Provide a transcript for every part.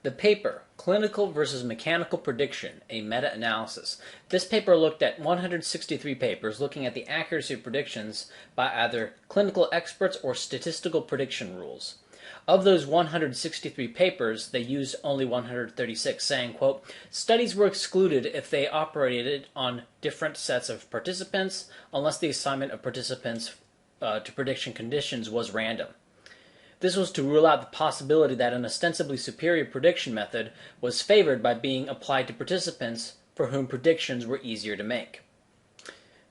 The paper, Clinical versus Mechanical Prediction, a Meta-Analysis. This paper looked at 163 papers looking at the accuracy of predictions by either clinical experts or statistical prediction rules. Of those 163 papers, they used only 136, saying, quote, studies were excluded if they operated on different sets of participants unless the assignment of participants to prediction conditions was random. This was to rule out the possibility that an ostensibly superior prediction method was favored by being applied to participants for whom predictions were easier to make.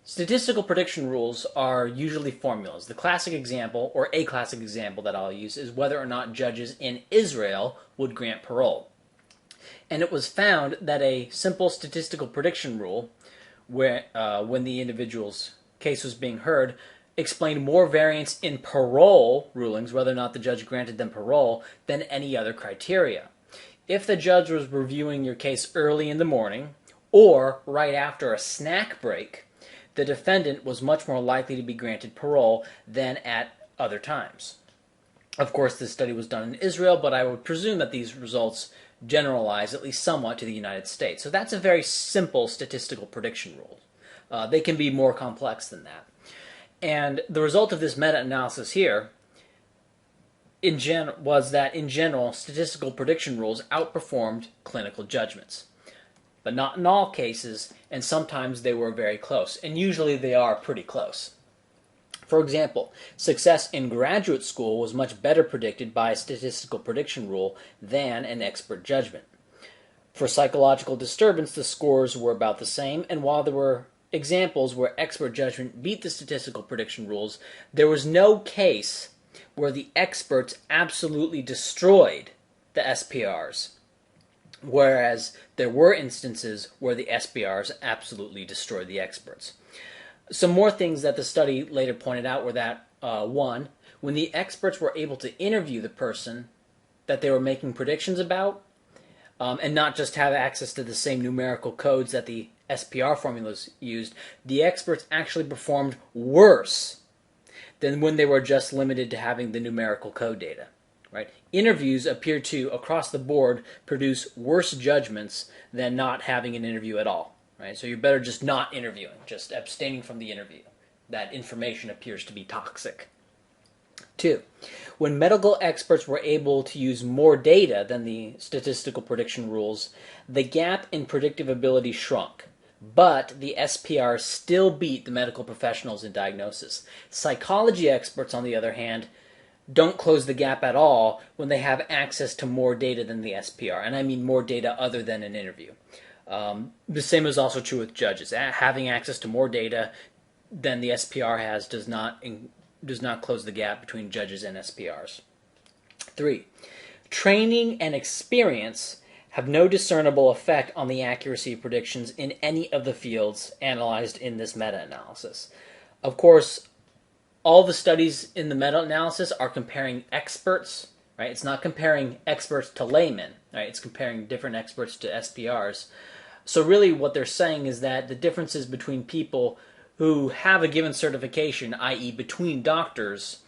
Statistical prediction rules are usually formulas. The classic example, or a classic example that I'll use, is whether or not judges in Israel would grant parole. And it was found that a simple statistical prediction rule, where when the individual's case was being heard, explained more variance in parole rulings, whether or not the judge granted them parole, than any other criteria. If the judge was reviewing your case early in the morning or right after a snack break, the defendant was much more likely to be granted parole than at other times. Of course, this study was done in Israel, but I would presume that these results generalize at least somewhat to the United States. So that's a very simple statistical prediction rule. They can be more complex than that. And the result of this meta-analysis here was that, in general, statistical prediction rules outperformed clinical judgments. But not in all cases, and sometimes they were very close. And usually they are pretty close. For example, success in graduate school was much better predicted by a statistical prediction rule than an expert judgment. For psychological disturbance, the scores were about the same, and while there were examples where expert judgment beat the statistical prediction rules, there was no case where the experts absolutely destroyed the SPRs, whereas there were instances where the SPRs absolutely destroyed the experts. Some more things that the study later pointed out were that, one, when the experts were able to interview the person that they were making predictions about, and not just have access to the same numerical codes that the SPR formulas used, the experts actually performed worse than when they were just limited to having the numerical code data. Right? Interviews appear to, across the board, produce worse judgments than not having an interview at all. Right? So you're better just not interviewing, just abstaining from the interview. That information appears to be toxic. 2. When medical experts were able to use more data than the statistical prediction rules, the gap in predictive ability shrunk, but the SPRs still beat the medical professionals in diagnosis. Psychology experts, on the other hand, don't close the gap at all when they have access to more data than the SPR, and I mean more data other than an interview. The same is also true with judges. Having access to more data than the SPR has does not close the gap between judges and SPRs. 3. Training and experience have no discernible effect on the accuracy of predictions in any of the fields analyzed in this meta-analysis. Of course, all the studies in the meta-analysis are comparing experts, right? It's not comparing experts to laymen, right? It's comparing different experts to SPRs. So really what they're saying is that the differences between people who have a given certification, i.e. between doctors,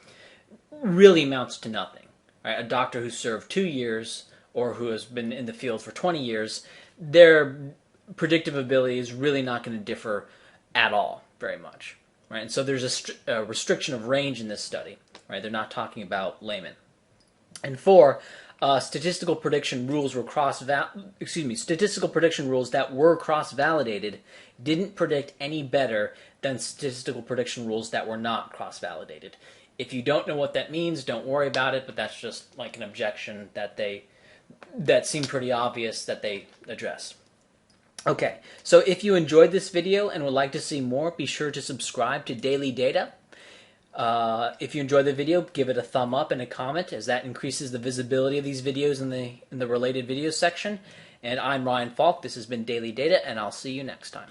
really amounts to nothing. Right? A doctor who served 2 years or who has been in the field for 20 years, their predictive ability is really not going to differ at all very much. Right? And so there's a restriction of range in this study. Right? They're not talking about laymen. And 4, statistical prediction rules that were cross-validated didn't predict any better than statistical prediction rules that were not cross-validated. If you don't know what that means, don't worry about it, but that's just like an objection that seemed pretty obvious that they addressed. Okay, so if you enjoyed this video and would like to see more, be sure to subscribe to Daily Data. If you enjoyed the video, give it a thumb up and a comment, as that increases the visibility of these videos in the related videos section. And I'm Ryan Falk. This has been Daily Data, and I'll see you next time.